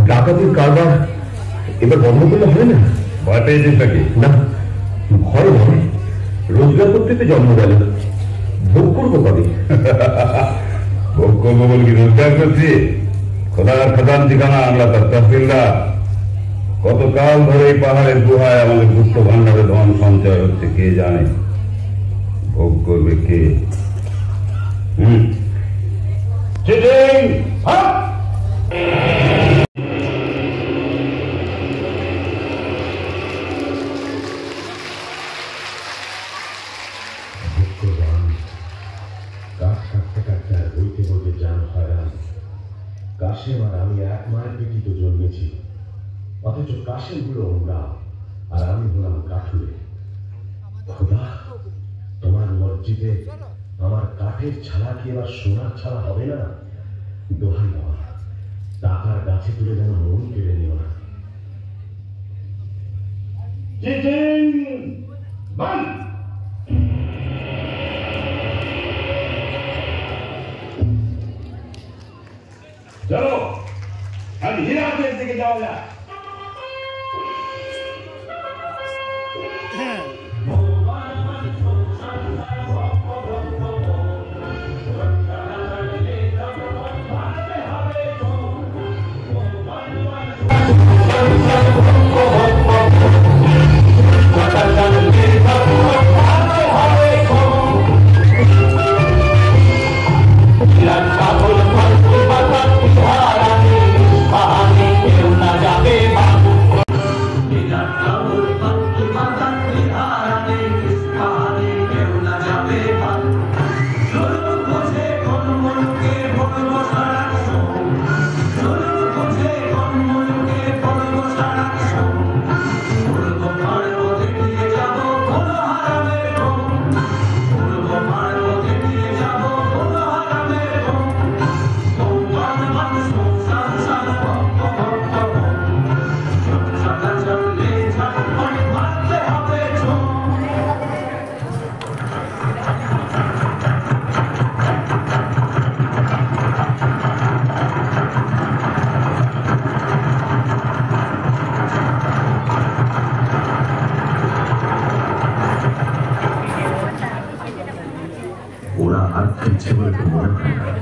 ডাকাতির কারবার এবার বন্ধ করলে হয় না? ভয় পেয়েছিস নাকি? না, ভয় নয়, রোজগার করতে তো জন্ম গেল, ভোগ করবো কবে? ভোগ করবো বলে কি রোজগার করছি? খোদার খাদান ঠিকানা আনলা তার তহসিলদার। কতকাল ধরে এই পাহাড়ের গুহায় আমাদের গুপ্ত ভান্ডারে ধন সঞ্চয় হচ্ছে কে জানে। ভোগ করবে কে? কাশেম আর আমি এক মায়ের পেটিতে জন্মেছি, অথচ কাশেম হলো ওমরা আর আমি হলাম কাঠুরে। খোদা, তোমার মসজিদে আমার কাঠের ছাড়া কি এবার সোনার ছাড়া হবে না? দোহাই বাবা, টাকার গাছে তুলে যেন মন কেড়ে নিও না। चलो हम हीरा पेड़ থেকে যাওয়া যায়। ওরা আর ফিরছে বলে তো মনে হয় না।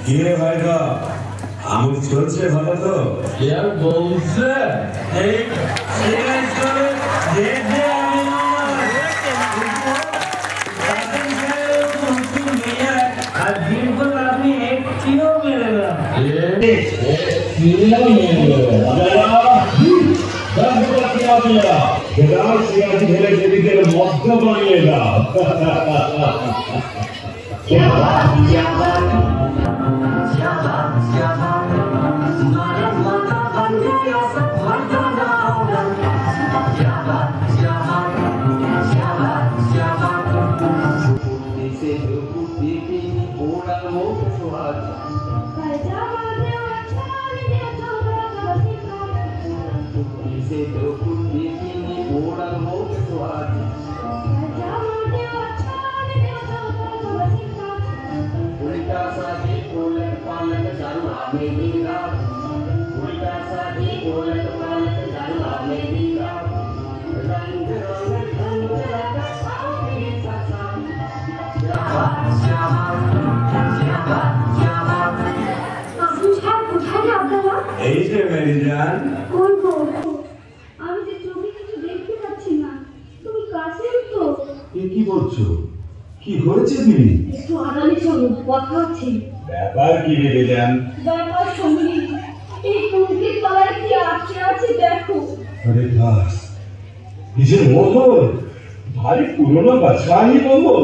কে ভাইরা আমল চলছে ভালো তো? यार বলছে এই সিরিয়াস করে দেখে আমি আর দিনগুলো আপনি একটিও মেরে না এই যে মেরি জান আমি যে চোখে কিছু দেখতে পাচ্ছি না তুমি কাছেই তো কি বলছো? কি হয়েছে তুমি? একটু আড়ালে চলো কথা আছে ব্যাপার কি মেরি জান? ব্যাপার শুনলি এই কুলকির তলায় কি আটকে আছে দেখো আরে বাস নিজের মোহর ভারী পুরনো বাছাই মোহর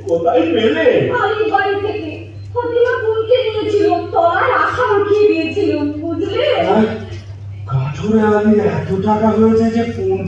কোথায় পেলে? আমি বাড়ি থেকে ফতিমা কুলকে নিয়েছিল তলায় আশা রাখিয়ে দিয়েছিল বুঝলে কাঠুরে আলি এত টাকা হয়েছে যে কোন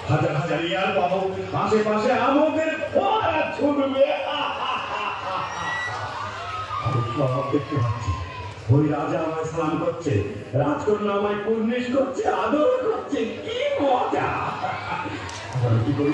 হাজার হাজার ইয়ার পাবো আশেপাশে আমাদের ফোয়ারা ছুটবে আমি সব দেখতে পাচ্ছি ওই রাজা আমায় স্নান করছে রাজকন্যা আমায় কুর্নিশ করছে আদর করছে কি মজা আমরা কি করি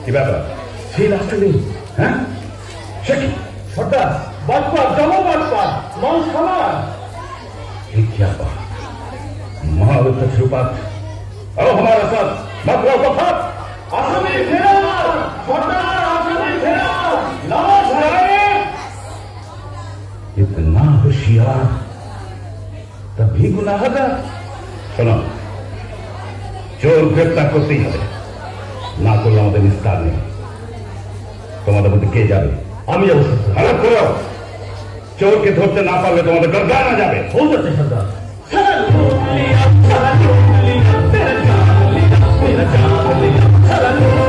কি ব্যাপার? সেই রাস্তা নেই। হ্যাঁ সে কি সর্দার বাটপার জমা বাটপার মানুষ খামার एक क्या बात माल तजुर्बात और हमारा साथ मतलब वफात आसमी फेरा सर्दार आसमी फेरा नवाज नायक इतना होशियार तभी गुनाहगार सुनो चोर ग्रेप्तार করতেই হবে না করলে আমাদের নিস্তার নেই তোমাদের মধ্যে কে যাবে আমি যাবো হালাত করো চোরকে ধরতে না পারলে তোমাদের গর্দানা যাবে ভুল যাচ্ছে সর্দার সালাম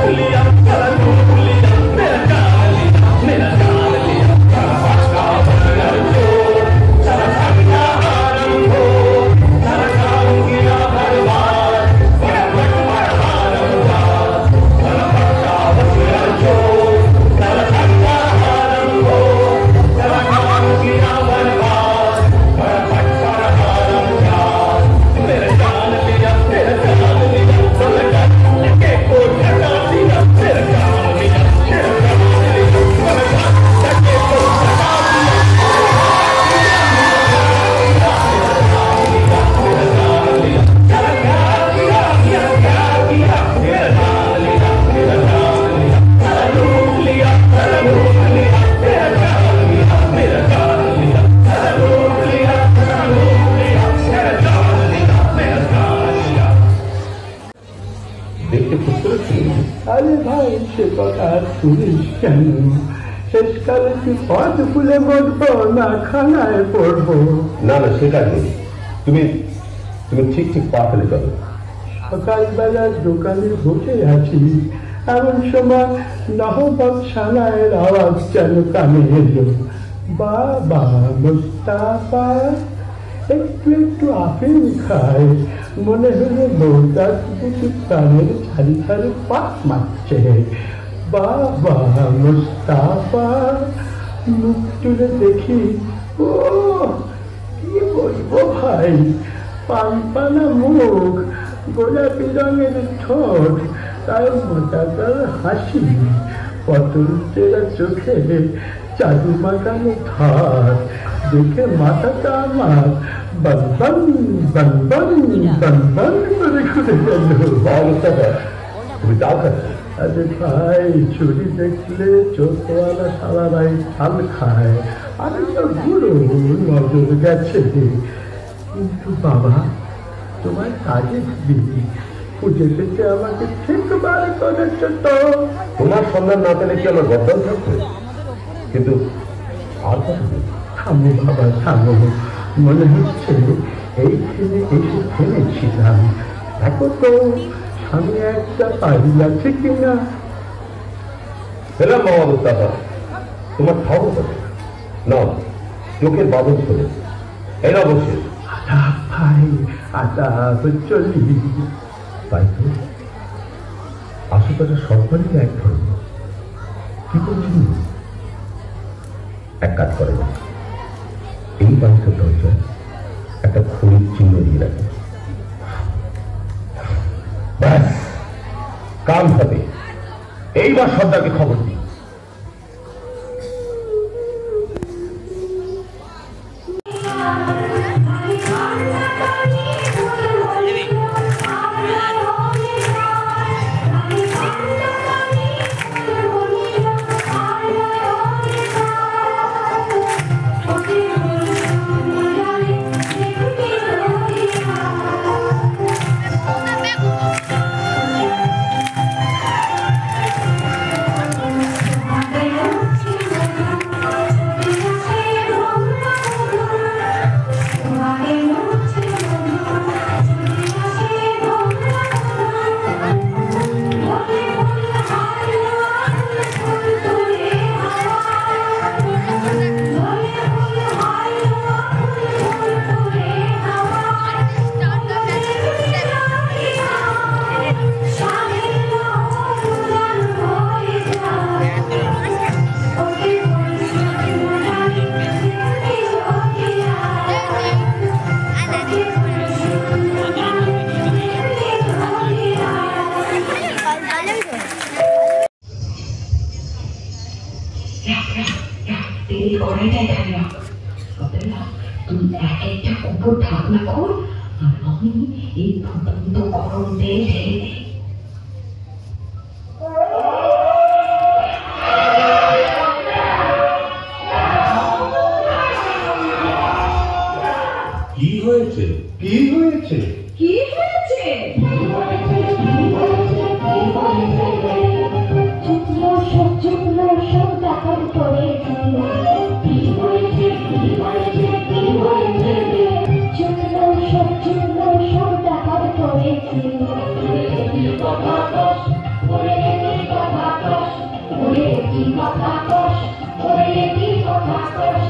আরে ভাই সে কথা শুনিস কেন? শেষকালে কি পথ ভুলে মরবো না খানায় পড়বো? না না, সে কাজ নেই। তুমি তুমি ঠিক ঠিক পা ফেলে চলো। সকালবেলা দোকানে বসে আছি, এমন সময় নহবত সানায়ের আওয়াজ যেন কানে এলো। বাবা মুস্তাফা একটু একটু আপেল খায়, মনে হলো বউটার দুটো কানের ছাড়ি ছাড়ি পাক মারছে। বাবা মুস্তাফা মুখ তুলে দেখি, ও কি বলবো ভাই, পানপানা মুখ, গোলাপি রঙের ঠোঁট, তার মোটাকার হাসি, পটল চেরা চোখে চাদু মাখানো ধার, দেখে মাথাটা আমার বনবন বনবন বনবন করে ঘুরে গেল। তুমি যাও খাচ্ছ। আরে ভাই, চুরি দেখলে চোখওয়ালা সারারাই ঠাল খায়, আমি তো গুরু নজর গেছে। কিন্তু বাবা, তোমার কাজে দিদি খুঁজে পেতে আমাকে ঠিক বার করেছে তো। তোমার সন্ধান না পেলে কি আমার গদ্দান থাকবে? কিন্তু আর কথা নেই। থামো বাবা থামো, মনে হচ্ছে এইখানে এসে থেমেছিলাম। দেখো তো সামনে একটা পাড়ি আছে কিনা। এলাম বাবা মুস্তাফা, তোমার খাওয়া কথা না, চোখের বাদল করে এরা বসে। আদাব ভাই, আদাব, চলি। তাই তো আশেপাশে সরকারি এক ধরনের কি করছি, এক কাজ করে না, এই বাড়িতে দরজায় একটা খড়ির চিহ্ন দিয়ে রাখে, ব্যাস কাম হবে। এইবার সর্দারকে খবর দিই। তুই এক একটা কুকুর ঢাকনা কর, আর আমি এই ফুটন্ত গরম তেল ঢেলে দিই। কি হয়েছে? কি হয়েছে? কি হয়েছে? টাকার পরে কি হয়েছে? কি হয়েছে? কি হয়েছে? সব টাকার পরে কথা কস, ওরে কি কথা কস, ওরে কি কথা কস, ওরে কি কথা কস।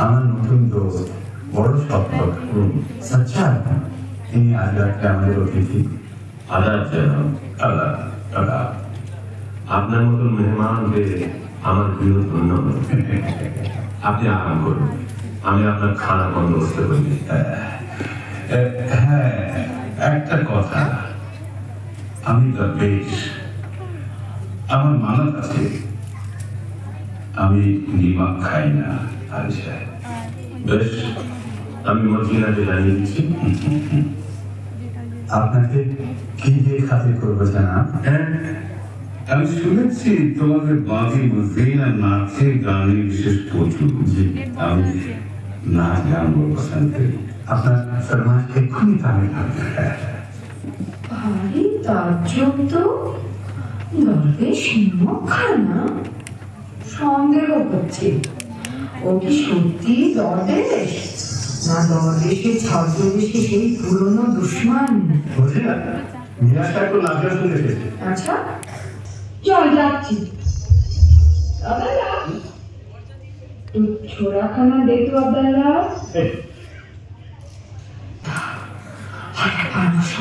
আমার নতুন দোস্ত বড় স্বপ্ন সচ্চা তিনি আজ রাত্রে আমাদের অতিথি। আপনার মতন মেহমান পেয়ে আমার প্রিয় ধন্য। আপনি আরাম করুন, আমি আপনার খানা বন্দোবস্ত করি। হ্যাঁ, একটা কথা, আমি বেশ আমার মানত আছে, আমি নিমক খাই না। আচ্ছা বেশ, আমি মদিনাতে জানিয়ে দিচ্ছি। আপনাকে কি দিয়ে খাতির করবো জানাব? আমি শুনেছি তোমাদের বাকি মদিনা নাচে গানে বিশেষ প্রচুর। আমি নাচ গান পছন্দ করি। আপনার ফরমাশ এক্ষুনি তামিল হবে। ভারী তাজ্জব তো, দরবেশ নিমক খায় না? সন্দেহ করছি ও কি সত্যি দরবেশ, না দরবেশের ছদ্মবেশে সেই পুরনো দুশ্মন? বুঝলি না, মিয়াটা একটু নাচা শুনে গেছে। আচ্ছা চল যাচ্ছি। আব্দুল্লাহ, তুই ছোড়াখানা দে তো আব্দুল্লাহ। মানুষ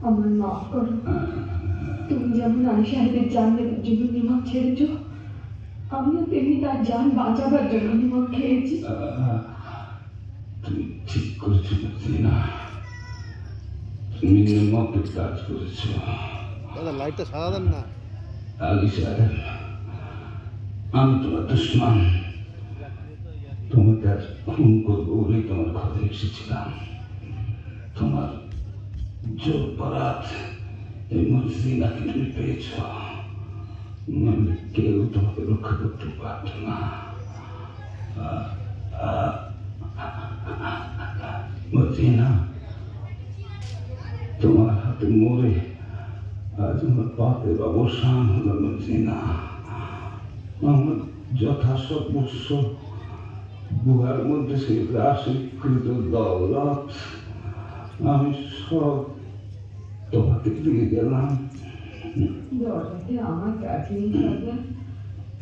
আমার মাফ করো। তুমি যেমন আলী সাহেবের জান দেওয়ার জন্য নিমক ছেড়েছ, আমিও তেমনি তার জান বাঁচাবার জন্য নিমক খেয়েছি। তুমি ঠিক করেছো না, তুমি নিমকের কাজ করেছো। লাইটটা সারা দেন না। আলী সাহেব, আমি তোমার দুশ্মন, তোমাকে আজ খুন করবো বলেই তোমার ঘরে এসেছিলাম। তোমার জোর পরাত এই মর্জিনাকে তুমি পেয়েছ, কেউ তোমাকে রক্ষা করতে পারত না। মর্জিনা, তোমার হাতে মরে আজ আমার পাপের অবসান হলো। মর্জিনা, আমার যথাসর্বস্ব গুহার মধ্যে সেই রাশিকৃত দৌলত আমি সব তোমাকে দিয়ে গেলাম। দরজাতে আমার কাছেই থাকবে,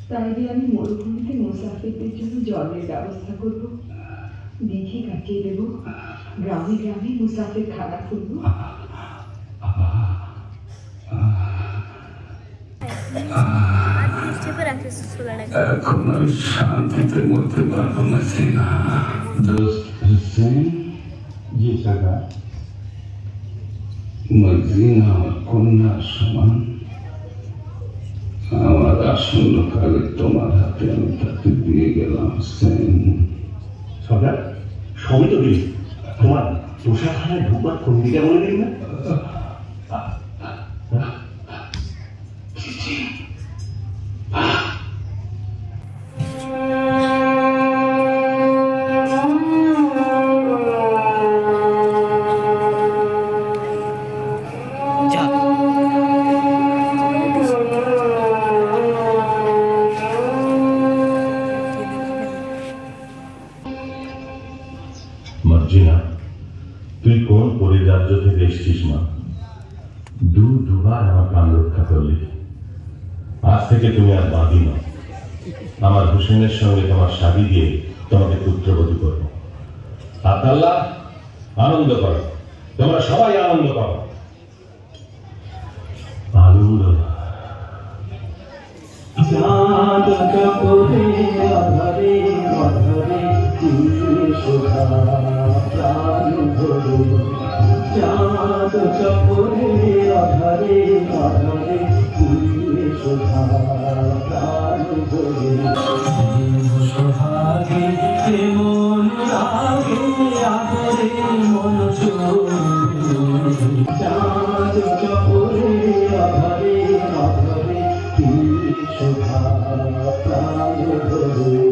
তাই দিয়ে আমি মরুভূমিতে মুসাফিরদের জন্য জলের ব্যবস্থা করব, দেখে কাটিয়ে দেব, গ্রামে গ্রামে মুসাফির খানা খুলবো। এখন আমি শান্তিতে মরতে পারবো না। দোস্ত, हुसैन जी सरकार मदीना कन्या समान আমার আসন্ন কালে তোমার হাতে আমি তাকে দিয়ে গেলাম হুসেন। সরকার সবই তো দিলি, তোমার পোশাকখানায় ঢুকবার কোন দিকে বলে দিন না। মর্জিনা, তুই কোন পরিরাজ্য থেকে এসছিস মা? দুবার আমার প্রাণ রক্ষা করলি। আজ থেকে তুমি আর বাদী নও। আমার হুসেনের সঙ্গে তোমার শাদী দিয়ে তোমাকে পুত্রবতী করব। আল্লাহ আনন্দ করো, তোমরা সবাই আনন্দ করো। আনন্দ চাঁদ কাপড়ে আধারে আধারে শোভা প্রাণ ধরে, চাঁদ কাপড়ে আধারে আধারে শোভা প্রাণ ধরে, সোহাগে মন রাগে আদরে মন চাঁদ কাপড়ে আধারে আধারে শোভা প্রাণ ধরে।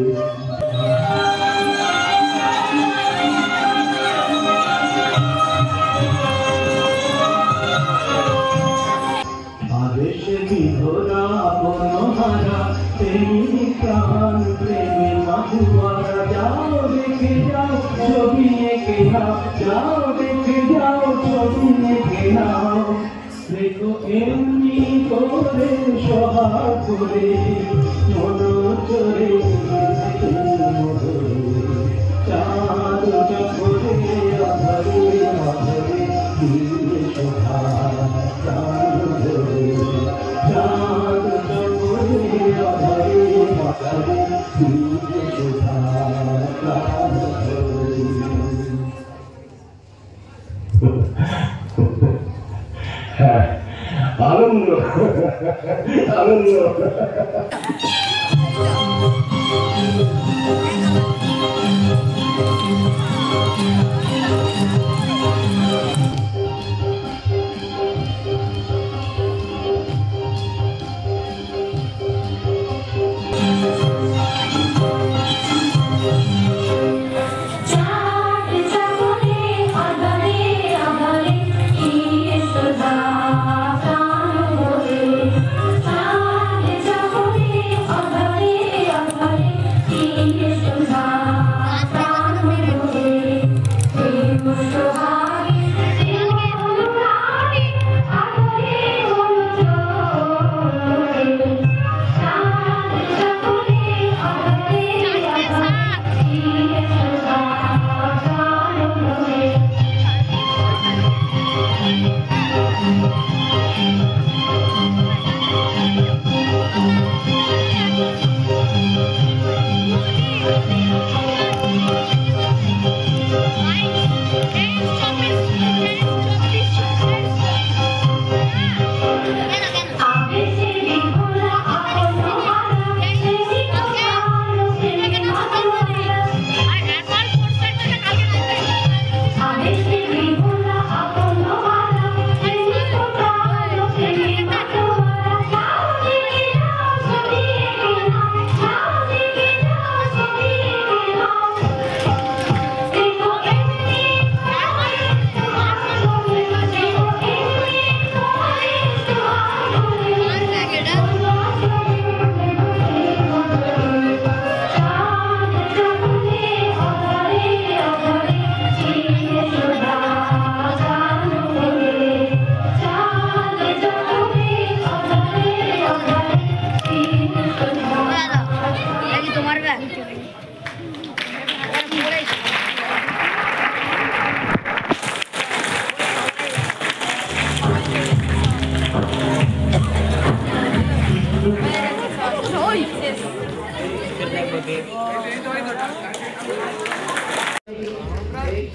আদেশে বিধরা মনোহারা প্রেমী প্রাণ প্রেমে মাধুয়ারা, যাও দেখে যাও ছবি এঁকে নাও, যাও দেখে যাও ছবি এঁকে নাও, দেখো এমনি করে সহায় করে মন চরে চাঁদ চকরে আধারে আধারে শোভা প্রাণ ধরে, চাঁদ চকরে আধারে আধারে শোভা প্রাণ ধরে। আনন্দ আনন্দ।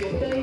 এটাই